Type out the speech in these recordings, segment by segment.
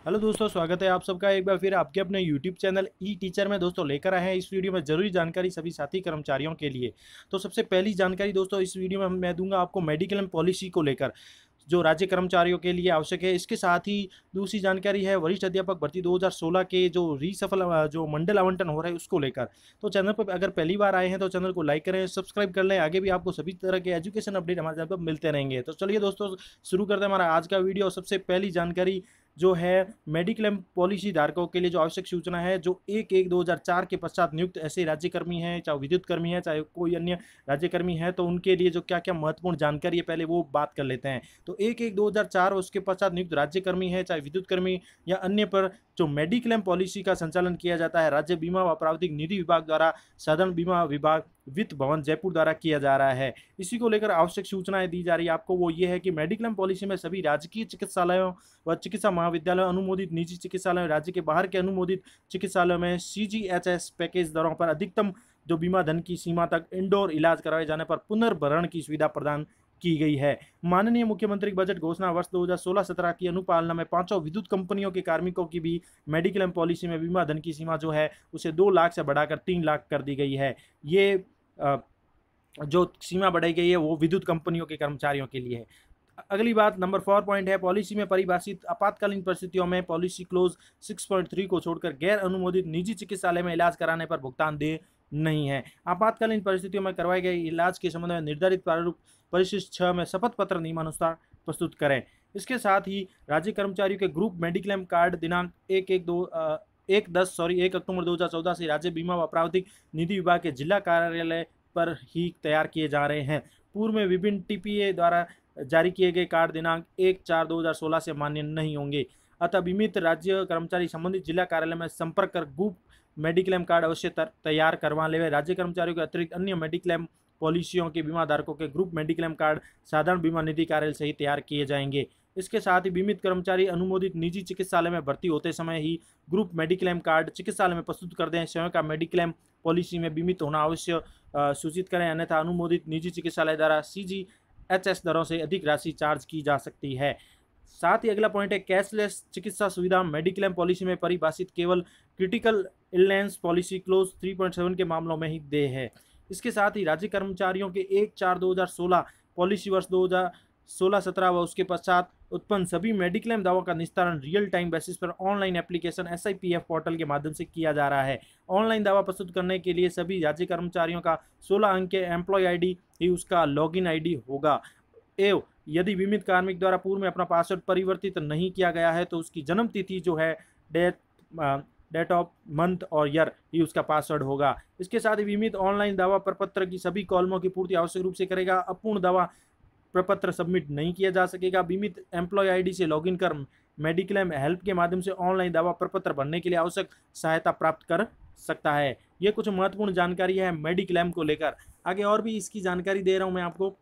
Hello दोस्तों, स्वागत है आप सबका एक बार फिर आपके अपने यूट्यूब चैनल ई टीचर में। दोस्तों लेकर आए हैं इस वीडियो में ज़रूरी जानकारी सभी साथी कर्मचारियों के लिए। तो सबसे पहली जानकारी दोस्तों इस वीडियो में मैं दूंगा आपको मेडिक्लेम पॉलिसी को लेकर, जो राज्य कर्मचारियों के लिए आवश्यक है। इसके साथ ही दूसरी जानकारी है वरिष्ठ अध्यापक भर्ती 2016 के जो रीसफल जो मंडल आवंटन हो रहा है उसको लेकर। तो चैनल पर अगर पहली बार आए हैं तो चैनल को लाइक करें, सब्सक्राइब कर लें। आगे भी आपको सभी तरह के एजुकेशन अपडेट हमारे चैनल पर मिलते रहेंगे। तो चलिए दोस्तों शुरू करते हैं हमारा आज का वीडियो। सबसे पहली जानकारी जो है मेडिक्लेम पॉलिसी धारकों के लिए जो आवश्यक सूचना है, जो 1/1/2004 के पश्चात नियुक्त ऐसे राज्यकर्मी हैं, चाहे विद्युत कर्मी है चाहे कोई अन्य राज्यकर्मी है, तो उनके लिए जो क्या क्या महत्वपूर्ण जानकारी है पहले वो बात कर लेते हैं। तो 1/1/2004 उसके पश्चात नियुक्त राज्यकर्मी है चाहे विद्युत कर्मी या अन्य पर जो मेडिक्लेम पॉलिसी का संचालन किया जाता है राज्य बीमा व प्रावधिक निधि विभाग द्वारा, साधारण बीमा विभाग, वित्त भवन जयपुर द्वारा किया जा रहा है। इसी को लेकर आवश्यक सूचनाएं दी जा रही है आपको। वो ये है कि मेडिक्लेम पॉलिसी में सभी राजकीय चिकित्सालयों व चिकित्सा महाविद्यालयों, अनुमोदित निजी चिकित्सालयों, राज्य के बाहर के अनुमोदित चिकित्सालयों में CGHS पैकेज दरों पर अधिकतम जो बीमा धन की सीमा तक इंडोर इलाज कराए जाने पर पुनर्भरण की सुविधा प्रदान की गई है। माननीय मुख्यमंत्री बजट घोषणा वर्ष 2016-17 की अनुपालना में पांचों विद्युत कंपनियों के कार्मिकों की भी मेडिक्लेम पॉलिसी में बीमा धन की सीमा जो है उसे 2 लाख से बढ़ाकर 3 लाख कर दी गई है। ये जो सीमा बढ़ाई गई है वो विद्युत कंपनियों के कर्मचारियों के लिए है। अगली बात नंबर 4 पॉइंट है, पॉलिसी में परिभाषित आपातकालीन परिस्थितियों में पॉलिसी क्लोज 6.3 को छोड़कर गैर अनुमोदित निजी चिकित्सालय में इलाज कराने पर भुगतान दे नहीं है। आपातकालीन परिस्थितियों में करवाए गए इलाज के संबंध में निर्धारित प्रारूप परिशिष्ट 6 में शपथ पत्र नियमानुसार प्रस्तुत करें। इसके साथ ही राज्य कर्मचारियों के ग्रुप मेडिक्लेम कार्ड दिनांक 1 अक्टूबर 2014 से राज्य बीमा व प्रावधिक निधि विभाग के जिला कार्यालय पर ही तैयार किए जा रहे हैं। पूर्व में विभिन्न TPA द्वारा जारी किए गए कार्ड दिनांक 1/4/2016 से मान्य नहीं होंगे। अतः बीमित राज्य कर्मचारी संबंधित जिला कार्यालय में संपर्क कर ग्रुप मेडिक्लेम कार्ड अवश्य तैयार करवा ले। राज्य कर्मचारियों के अतिरिक्त अन्य मेडिक्लेम पॉलिसियों के बीमा धारकों के ग्रुप मेडिक्लेम कार्ड साधारण बीमा निधि कार्यालय से ही तैयार किए जाएंगे। इसके साथ ही बीमित कर्मचारी अनुमोदित निजी चिकित्सालय में भर्ती होते समय ही ग्रुप मेडिक्लेम कार्ड चिकित्सालय में प्रस्तुत कर दें। स्वयं का मेडिक्लेम पॉलिसी में बीमित होना अवश्य सूचित करें, अन्यथा अनुमोदित निजी चिकित्सालय द्वारा CGHS दरों से अधिक राशि चार्ज की जा सकती है। साथ ही अगला पॉइंट है, कैशलेस चिकित्सा सुविधा मेडिक्लेम पॉलिसी में परिभाषित केवल क्रिटिकल इलनेस पॉलिसी क्लोज 3.7 के मामलों में ही देय है। इसके साथ ही राज्य कर्मचारियों के 1/4/2016 पॉलिसी वर्ष 2016-17 व उसके पश्चात उत्पन्न सभी मेडिक्लेम दावों का निस्तारण रियल टाइम बेसिस पर ऑनलाइन एप्लीकेशन SIPF पोर्टल के माध्यम से किया जा रहा है। ऑनलाइन दावा प्रस्तुत करने के लिए सभी राज्य कर्मचारियों का 16 अंक के एम्प्लॉय ID ही उसका लॉगिन ID होगा। एवं यदि बीमित कार्मिक द्वारा पूर्व में अपना पासवर्ड परिवर्तित नहीं किया गया है तो उसकी जन्म तिथि जो है डेट ऑफ मंथ और ईयर ही उसका पासवर्ड होगा। इसके साथ ही बीमित ऑनलाइन दावा प्रपत्र की सभी कॉलमों की पूर्ति आवश्यक रूप से करेगा। अपूर्ण दावा प्रपत्र सबमिट नहीं किया जा सकेगा। बीमित एम्प्लॉय ID से लॉगिन कर मेडिक्लेम हेल्प के माध्यम से ऑनलाइन दावा प्रपत्र भरने के लिए आवश्यक सहायता प्राप्त कर सकता है। ये कुछ महत्वपूर्ण जानकारी है मेडिक्लेम को लेकर। आगे और भी इसकी जानकारी दे रहा हूँ मैं आपको।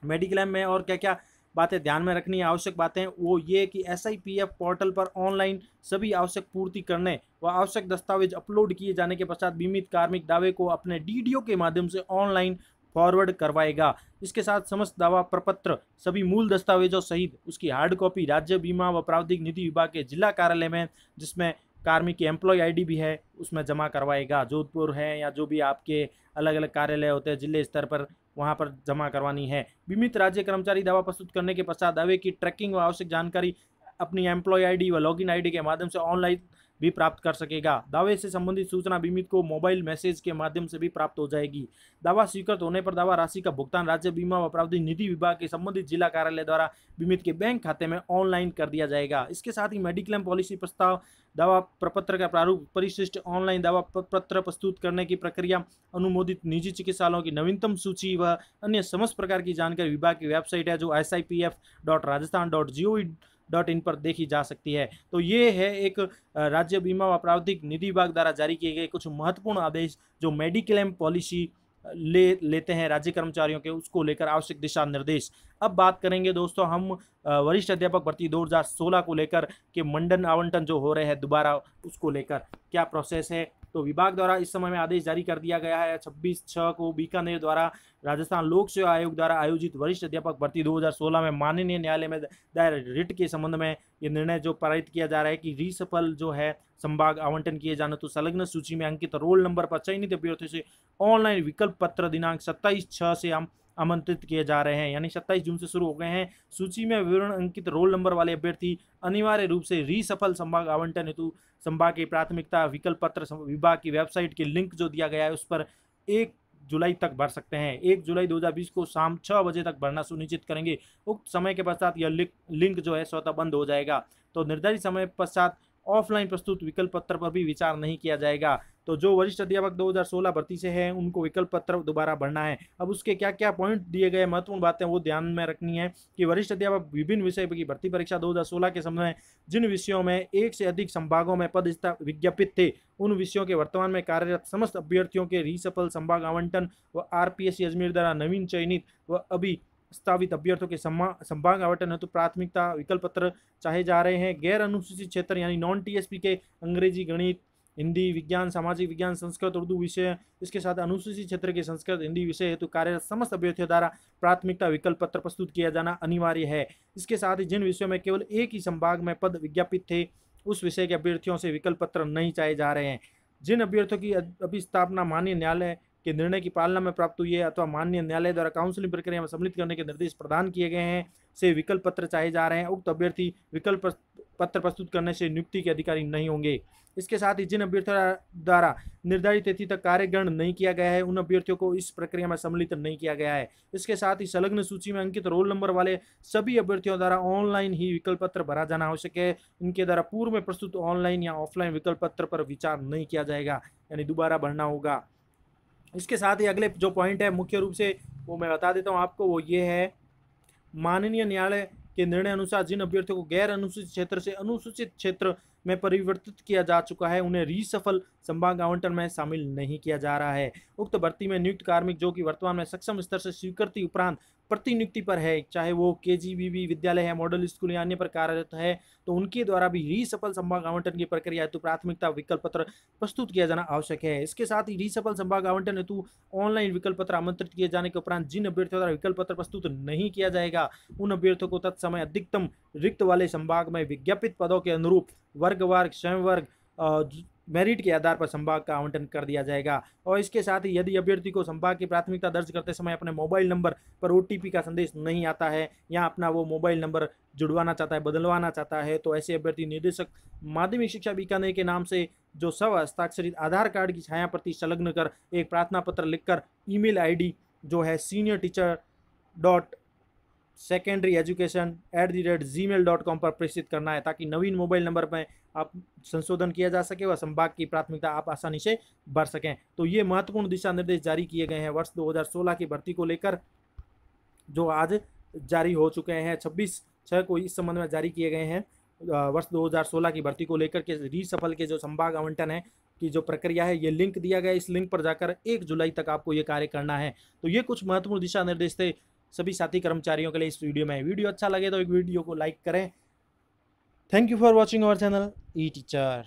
मेडिक्लेम में और क्या क्या बातें ध्यान में रखनी है, आवश्यक बातें, वो ये कि SIPF पोर्टल पर ऑनलाइन सभी आवश्यक पूर्ति करने व आवश्यक दस्तावेज अपलोड किए जाने के पश्चात बीमित कार्मिक दावे को अपने DDO के माध्यम से ऑनलाइन फॉरवर्ड करवाएगा। इसके साथ समस्त दावा प्रपत्र सभी मूल दस्तावेजों सहित उसकी हार्ड कॉपी राज्य बीमा व प्रावधिक निधि विभाग के जिला कार्यालय में, जिसमें कार्मिक की एम्प्लॉय ID भी है, उसमें जमा करवाएगा। जोधपुर है या जो भी आपके अलग अलग कार्यालय होते हैं जिले स्तर पर, वहां पर जमा करवानी है। बीमित राज्य कर्मचारी दावा प्रस्तुत करने के पश्चात दावे की ट्रैकिंग व आवश्यक जानकारी अपनी एम्प्लॉय ID व लॉगिन ID के माध्यम से ऑनलाइन भी प्राप्त कर सकेगा। दावे से संबंधित सूचना बीमित को मोबाइल मैसेज के माध्यम से भी प्राप्त हो जाएगी। दावा स्वीकृत होने पर दावा राशि का भुगतान राज्य बीमा व प्रावधिक निधि विभाग के संबंधित जिला कार्यालय द्वारा बीमित के बैंक खाते में ऑनलाइन कर दिया जाएगा। इसके साथ ही मेडिक्लेम पॉलिसी प्रस्ताव, दावा प्रपत्र का प्रारूप परिशिष्ट, ऑनलाइन दावा पत्र प्रस्तुत करने की प्रक्रिया, अनुमोदित निजी चिकित्सालयों की नवीनतम सूची व अन्य समस्त प्रकार की जानकारी विभाग की वेबसाइट है जो SIPF.rajasthan.gov.in पर देखी जा सकती है। तो ये है एक राज्य बीमा व प्रावधिक निधि विभाग द्वारा जारी किए गए कुछ महत्वपूर्ण आदेश जो मेडिक्लेम पॉलिसी लेते हैं राज्य कर्मचारियों के, उसको लेकर आवश्यक दिशा निर्देश। अब बात करेंगे दोस्तों हम वरिष्ठ अध्यापक भर्ती 2016 को लेकर के मंडल आवंटन जो हो रहे हैं दोबारा, उसको लेकर क्या प्रोसेस है तो विभाग द्वारा इस समय में आदेश जारी कर दिया गया है। 26/6 को बीकानेर द्वारा राजस्थान लोक सेवा आयोग द्वारा आयोजित वरिष्ठ अध्यापक भर्ती 2016 में माननीय न्यायालय में दायर रिट के संबंध में ये निर्णय जो पारित किया जा रहा है कि रीसफल जो है संभाग आवंटन किए जाने तो संलग्न सूची में अंकित रोल नंबर पर चयनित अभ्यर्थियों से ऑनलाइन विकल्प पत्र दिनांक 27/6 से आमंत्रित किए जा रहे हैं, यानी 27 जून से शुरू हो गए हैं। सूची में विवरण अंकित रोल नंबर वाले अभ्यर्थी अनिवार्य रूप से रीसफल संभाग आवंटन हेतु संभाग की प्राथमिकता विकल्प पत्र विभाग की वेबसाइट के लिंक जो दिया गया है उस पर 1 जुलाई तक भर सकते हैं। 1 जुलाई 2020 को शाम 6 बजे तक भरना सुनिश्चित करेंगे। उक्त समय के पश्चात यह लिंक जो है स्वतः बंद हो जाएगा। तो निर्धारित समय पश्चात ऑफलाइन प्रस्तुत विकल्प पत्र पर भी विचार नहीं किया जाएगा। तो जो वरिष्ठ अध्यापक 2016 भर्ती से हैं उनको विकल्प पत्र दोबारा भरना है। अब उसके क्या क्या पॉइंट दिए गए महत्वपूर्ण बातें वो ध्यान में रखनी है कि वरिष्ठ अध्यापक विभिन्न विषय की भर्ती परीक्षा 2016 के समय में जिन विषयों में एक से अधिक संभागों में पद विज्ञापित थे उन विषयों के वर्तमान में कार्यरत समस्त अभ्यर्थियों के रीसफल संभाग आवंटन व RPSC अजमेर द्वारा नवीन चयनित व अभी प्रस्तावित अभ्यर्थियों के संभाग आवंटन हेतु प्राथमिकता विकल्प पत्र चाहे जा रहे हैं। गैर अनुसूचित क्षेत्र यानी नॉन TSP के अंग्रेजी, गणित, हिंदी, विज्ञान, सामाजिक विज्ञान, संस्कृत, उर्दू विषय, इसके साथ अनुसूचित क्षेत्र के संस्कृत, हिंदी विषय हेतु कार्यरत समस्त अभ्यर्थियों द्वारा प्राथमिकता विकल्प पत्र प्रस्तुत किया जाना अनिवार्य है। इसके साथ ही जिन विषयों में केवल एक ही संभाग में पद विज्ञापित थे उस विषय के अभ्यर्थियों से विकल्प पत्र नहीं चाहे जा रहे हैं। जिन अभ्यर्थियों की अभिस्थापना माननीय न्यायालय के निर्णय की पालना में प्राप्त हुई है अथवा माननीय न्यायालय द्वारा काउंसलिंग प्रक्रिया में सम्मिलित करने के निर्देश प्रदान किए गए हैं से विकल्प पत्र चाहे जा रहे हैं। उक्त अभ्यर्थी विकल्प पत्र प्रस्तुत करने से नियुक्ति के अधिकारी नहीं होंगे। इसके साथ ही जिन अभ्यर्थियों द्वारा निर्धारित तिथि तक कार्य ग्रहण नहीं किया गया है उन अभ्यर्थियों को इस प्रक्रिया में सम्मिलित नहीं किया गया है। इसके साथ ही संलग्न सूची में अंकित रोल नंबर वाले सभी अभ्यर्थियों द्वारा ऑनलाइन ही विकल्प पत्र भरा जाना आवश्यक है। इनके द्वारा पूर्व में प्रस्तुत ऑनलाइन या ऑफलाइन विकल्प पत्र पर विचार नहीं किया जाएगा, यानी दोबारा भरना होगा। इसके साथ ही अगले जो पॉइंट है मुख्य रूप से वो मैं बता देता हूँ आपको, वो ये है माननीय न्यायालय के निर्णय अनुसार जिन अभ्यर्थियों को गैर अनुसूचित क्षेत्र से अनुसूचित क्षेत्र में परिवर्तित किया जा चुका है उन्हें रीसफल संभाग आवंटन में शामिल नहीं किया जा रहा है। उक्त भर्ती में नियुक्त कार्मिक जो कि वर्तमान में सक्षम स्तर से स्वीकृति उपरांत प्रतिनियुक्ति पर है, चाहे वो KGBB विद्यालय है, मॉडल स्कूल या अन्य पर कार्यरत है, तो उनके द्वारा भी रीसफल संभाग आवंटन की प्रक्रिया हेतु प्राथमिकता विकल्प पत्र प्रस्तुत किया जाना आवश्यक है। इसके साथ ही रीसफल संभाग आवंटन हेतु ऑनलाइन विकल्प पत्र आमंत्रित किए जाने के उपरांत जिन अभ्यर्थियों द्वारा विकल्प पत्र प्रस्तुत नहीं किया जाएगा उन अभ्यर्थियों को तत्समय अधिकतम रिक्त वाले संभाग में विज्ञापित पदों के अनुरूप वर्ग स्वयं वर्ग मेरिट के आधार पर संभाग का आवंटन कर दिया जाएगा। और इसके साथ ही यदि अभ्यर्थी को संभाग की प्राथमिकता दर्ज करते समय अपने मोबाइल नंबर पर OTP का संदेश नहीं आता है या अपना वो मोबाइल नंबर जुड़वाना चाहता है, बदलवाना चाहता है, तो ऐसे अभ्यर्थी निदेशक माध्यमिक शिक्षा बीकानेर के नाम से जो स्व हस्ताक्षरित आधार कार्ड की छाया प्रति संलग्न कर एक प्रार्थना पत्र लिखकर ईमेल ID जो है seniorteacher.secondaryeducation@gmail.com पर प्रेषित करना है ताकि नवीन मोबाइल नंबर में आप संशोधन किया जा सके व संभाग की प्राथमिकता आप आसानी से भर सकें। तो ये महत्वपूर्ण दिशा निर्देश जारी किए गए हैं वर्ष 2016 की भर्ती को लेकर, जो आज जारी हो चुके हैं। 26/6 को इस संबंध में जारी किए गए हैं वर्ष 2016 की भर्ती को लेकर के रीसफल के जो संभाग आवंटन है की जो प्रक्रिया है, ये लिंक दिया गया है। इस लिंक पर जाकर 1 जुलाई तक आपको ये कार्य करना है। तो ये कुछ महत्वपूर्ण दिशा निर्देश थे सभी साथी कर्मचारियों के लिए इस वीडियो में। वीडियो अच्छा लगे तो एक वीडियो को लाइक करें। Thank you for watching our channel E teacher.